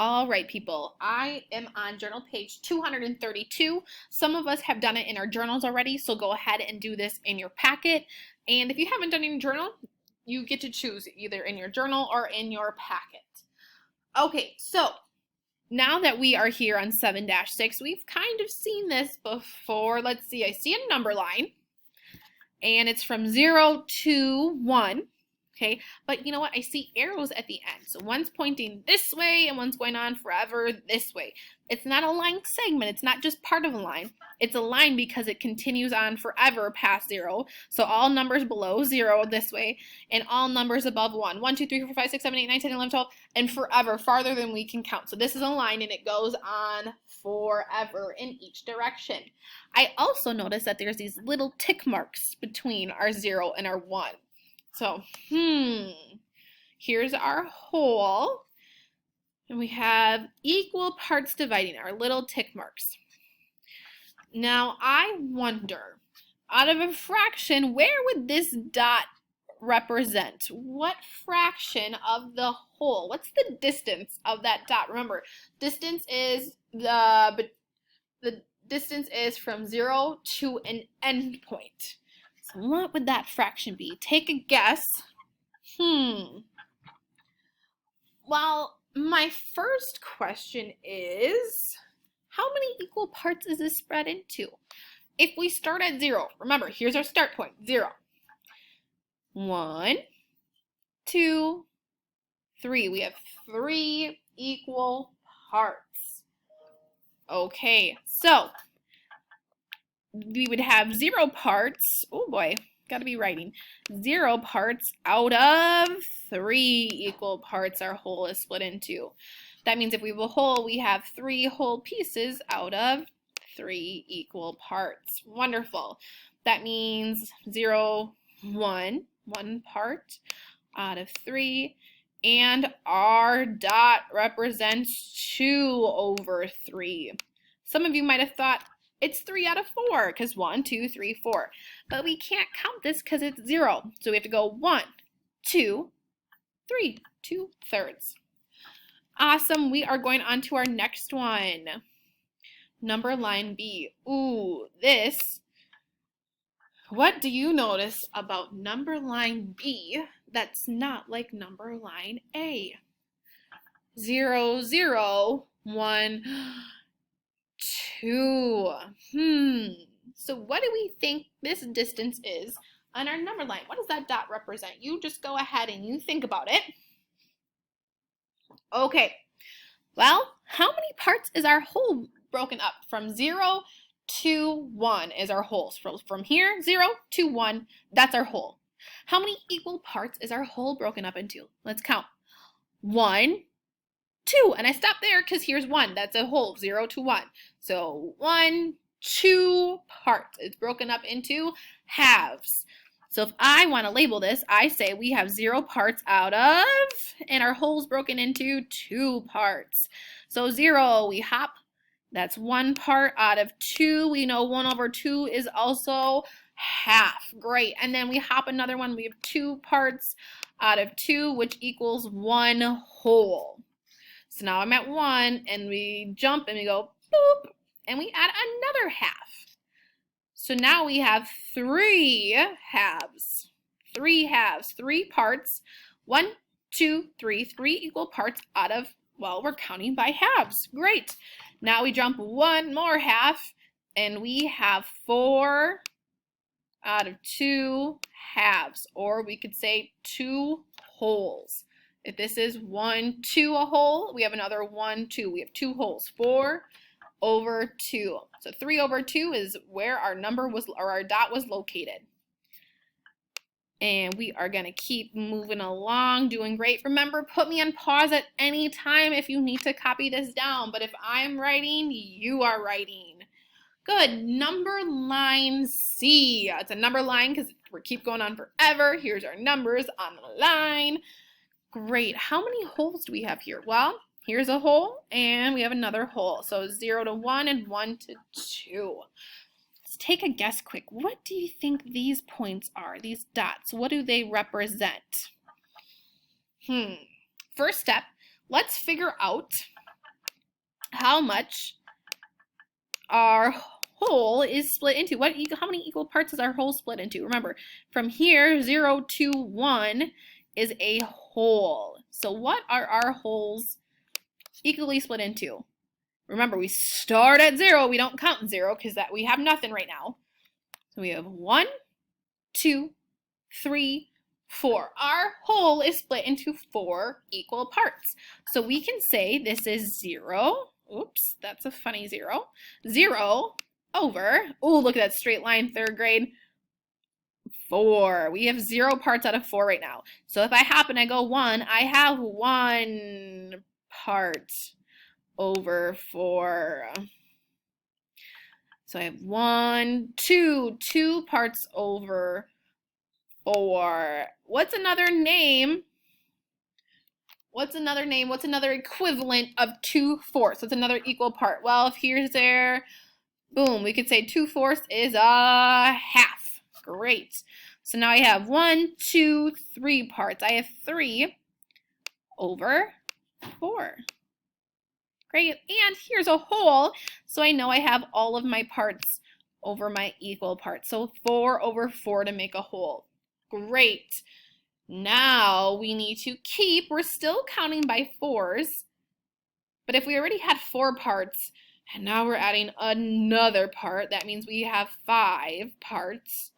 All right, people, I am on journal page 232. Some of us have done it in our journals already, so go ahead and do this in your packet. And if you haven't done it in your journal, you get to choose either in your journal or in your packet. Okay, so now that we are here on 7-6, we've kind of seen this before. Let's see, I see a number line, and it's from 0 to 1. Okay, but you know what? I see arrows at the end. So one's pointing this way and one's going on forever this way. It's not a line segment. It's not just part of a line. It's a line because it continues on forever past 0. So all numbers below 0 this way and all numbers above 1. 1, 2, 3, 4, 5, 6, 7, 8, 9, 10, 11, 12, and forever, farther than we can count. So this is a line and it goes on forever in each direction. I also notice that there's these little tick marks between our 0 and our 1. So, here's our whole, and we have equal parts dividing, our little tick marks. Now, I wonder, out of a fraction, where would this dot represent? What fraction of the whole? What's the distance of that dot? Remember, distance is the distance is from 0 to an end point. So what would that fraction be? Take a guess. Well, my first question is, how many equal parts is this spread into? If we start at 0, remember, here's our start point, 0. 1, 2, 3. We have 3 equal parts. Okay, so we would have 0 parts. Oh boy, gotta be writing. 0 parts out of 3 equal parts our whole is split into. That means if we have a whole, we have 3 whole pieces out of 3 equal parts. Wonderful. That means 0, 1 part out of 3. And our dot represents 2 over 3. Some of you might have thought, it's 3 out of 4 because 1, 2, 3, 4. But we can't count this because it's 0. So we have to go 1, 2, 3, 2/3. Awesome. We are going on to our next one. Number line B. Ooh, this. What do you notice about number line B that's not like number line A? 0, 0, 1, 2. So what do we think this distance is on our number line? What does that dot represent? You just go ahead and you think about it. Okay, well, how many parts is our whole broken up? From 0 to 1 is our whole. So from here, 0 to 1, that's our whole. How many equal parts is our whole broken up into? Let's count. 1, 2, and I stop there because here's 1. That's a whole, 0 to 1. So 1, 2 parts. It's broken up into halves. So if I want to label this, I say we have 0 parts out of, and our whole's broken into 2 parts. So 0, we hop. That's 1 part out of 2. We know 1 over 2 is also half. Great. And then we hop another one. We have 2 parts out of 2, which equals 1 whole. So now I'm at 1, and we jump, and we go boop, and we add another half. So now we have 3 halves. 3 halves, 3 parts. 1, 2, 3, 3 equal parts out of, well, we're counting by halves. Great. Now we jump 1 more half, and we have 4 out of 2 halves, or we could say 2 wholes. If this is 1, 2 a whole, we have another 1, 2. We have 2 wholes, 4 over 2. So 3 over 2 is where our number was, or our dot was located. And we are going to keep moving along, doing great. Remember, put me on pause at any time if you need to copy this down. But if I'm writing, you are writing. Good. Number line C. It's a number line because we keep going on forever. Here's our numbers on the line. Great. How many holes do we have here? Well, here's a hole, and we have another hole. So 0 to 1 and 1 to 2. Let's take a guess quick. What do you think these points are, these dots? What do they represent? First step, let's figure out how much our whole is split into. How many equal parts is our whole split into? Remember, from here, 0 to 1 is a whole. So what are our wholes equally split into? Remember, we start at 0. We don't count 0 because we have nothing right now. So we have 1, 2, 3, 4. Our whole is split into 4 equal parts. So we can say this is 0. Oops, that's a funny 0. 0 over, oh, look at that straight line, 3rd grade. 4. We have 0 parts out of 4 right now. So if I happen to go 1, I have 1 part over 4. So I have 1, 2 parts over 4. What's another name? What's another name? What's another equivalent of 2/4? What's another equal part? Well, if here's there, boom, we could say 2/4 is a half. Great. So now I have 1, 2, 3 parts. I have 3 over 4. Great. And here's a whole, so I know I have all of my parts over my equal parts. So 4 over 4 to make a whole. Great. Now we need to keep, we're still counting by 4s, but if we already had 4 parts, and now we're adding another part, that means we have 5 parts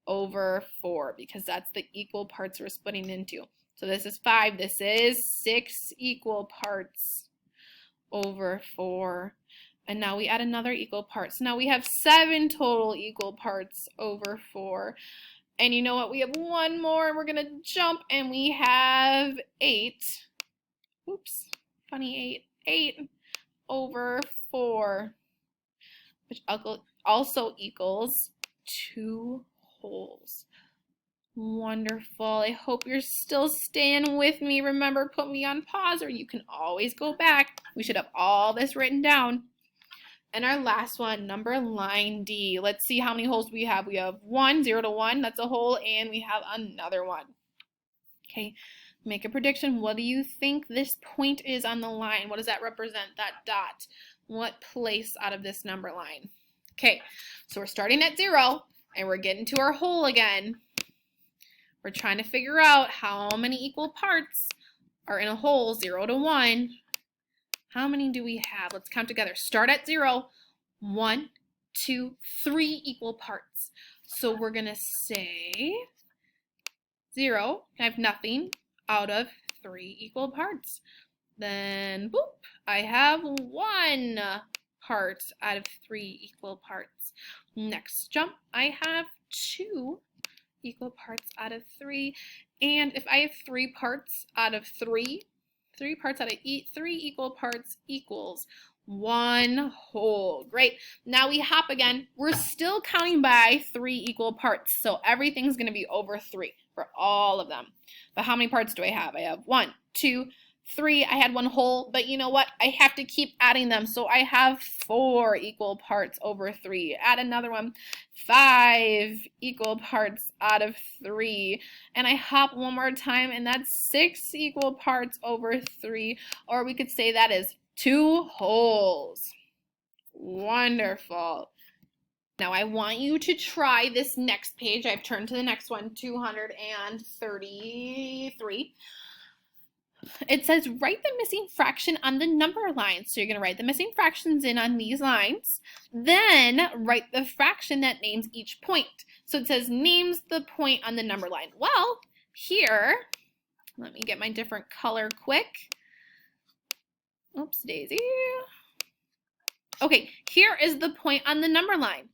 over 4, because that's the equal parts we're splitting into. So this is 5, this is 6 equal parts over 4. And now we add another equal part. So now we have 7 total equal parts over 4. And you know what? We have one more, and we're going to jump, and we have 8. Oops, funny 8. 8 over 4, which also equals 2 wholes. Wonderful. I hope you're still staying with me. Remember, put me on pause, or you can always go back. We should have all this written down. And our last one, number line D. Let's see how many wholes we have. We have 1, 0 to 1, that's a whole, and we have another one. Okay, make a prediction. What do you think this point is on the line? What does that represent, that dot? What place out of this number line? Okay, so we're starting at 0, and we're getting to our whole again. We're trying to figure out how many equal parts are in a whole, 0 to 1. How many do we have? Let's count together. Start at 0. 1, 2, 3 equal parts. So we're going to say 0, I have nothing, out of 3 equal parts. Then, boop, I have 1 part out of 3 equal parts. Next jump, I have 2 equal parts out of 3. And if I have 3 parts out of 3, 3 parts out of 3 equal parts equals 1 whole. Great. Now we hop again. We're still counting by 3 equal parts, so everything's going to be over 3 for all of them. But how many parts do I have? I have 1, 2, 3. I had 1 whole, but you know what? I have to keep adding them, so I have 4 equal parts over 3. Add another one. 5 equal parts out of 3. And I hop one more time, and that's 6 equal parts over 3. Or we could say that is 2 wholes. Wonderful. Now I want you to try this next page. I've turned to the next one, 233. It says write the missing fraction on the number line. So you're going to write the missing fractions in on these lines. Then write the fraction that names each point. So it says names the point on the number line. Well, here, let me get my different color quick. Oops, daisy. Okay, here is the point on the number line.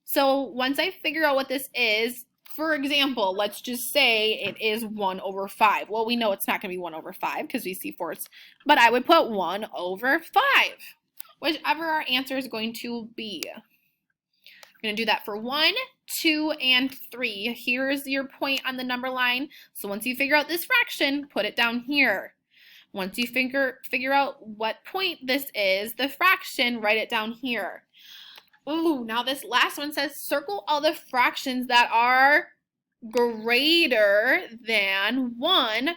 So once I figure out what this is, for example, let's just say it is 1 over 5. Well, we know it's not going to be 1 over 5 because we see fourths, but I would put 1 over 5, whichever our answer is going to be. I'm going to do that for 1, 2, and 3. Here's your point on the number line. So once you figure out this fraction, put it down here. Once you figure out what point this is, the fraction, write it down here. Ooh, now this last one says circle all the fractions that are greater than 1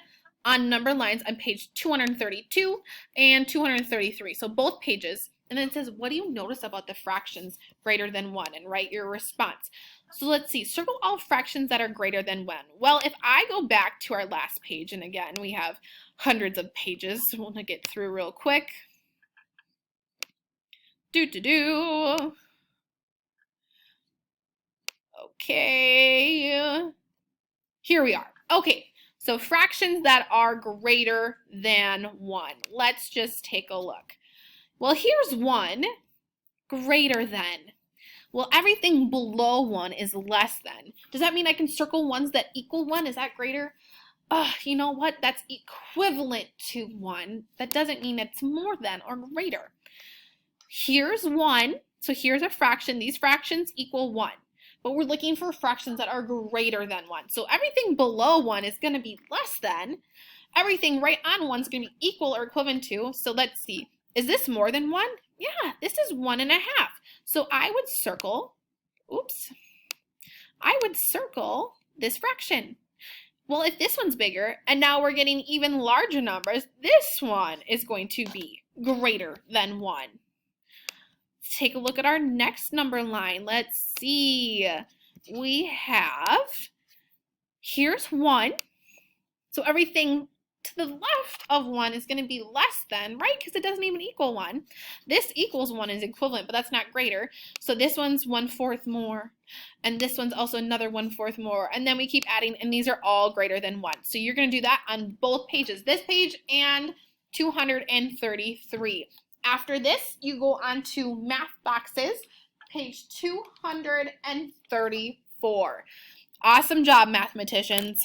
on number lines on page 232 and 233. So both pages. And then it says, what do you notice about the fractions greater than 1? And write your response. So let's see, circle all fractions that are greater than 1. Well, if I go back to our last page, and again, we have hundreds of pages, so we'll get through real quick. Okay, here we are. Okay, so fractions that are greater than 1. Let's just take a look. Well, here's 1, greater than. Well, everything below 1 is less than. Does that mean I can circle ones that equal 1? Is that greater? You know what? That's equivalent to 1. That doesn't mean it's more than or greater. Here's 1. So here's a fraction. These fractions equal 1. But we're looking for fractions that are greater than 1. So everything below 1 is going to be less than. Everything right on 1 is going to be equal or equivalent to. So let's see. Is this more than 1? Yeah, this is 1.5. So I would circle, I would circle this fraction. Well, if this one's bigger, and now we're getting even larger numbers, this one is going to be greater than 1. Let's take a look at our next number line. Let's see. We have, here's 1. So everything to the left of 1 is going to be less than, right? Because it doesn't even equal 1. This equals 1 is equivalent, but that's not greater. So this one's 1/4 more. And this one's also another 1/4 more. And then we keep adding, and these are all greater than 1. So you're going to do that on both pages, this page and 233. After this, you go on to math boxes, page 234. Awesome job, mathematicians.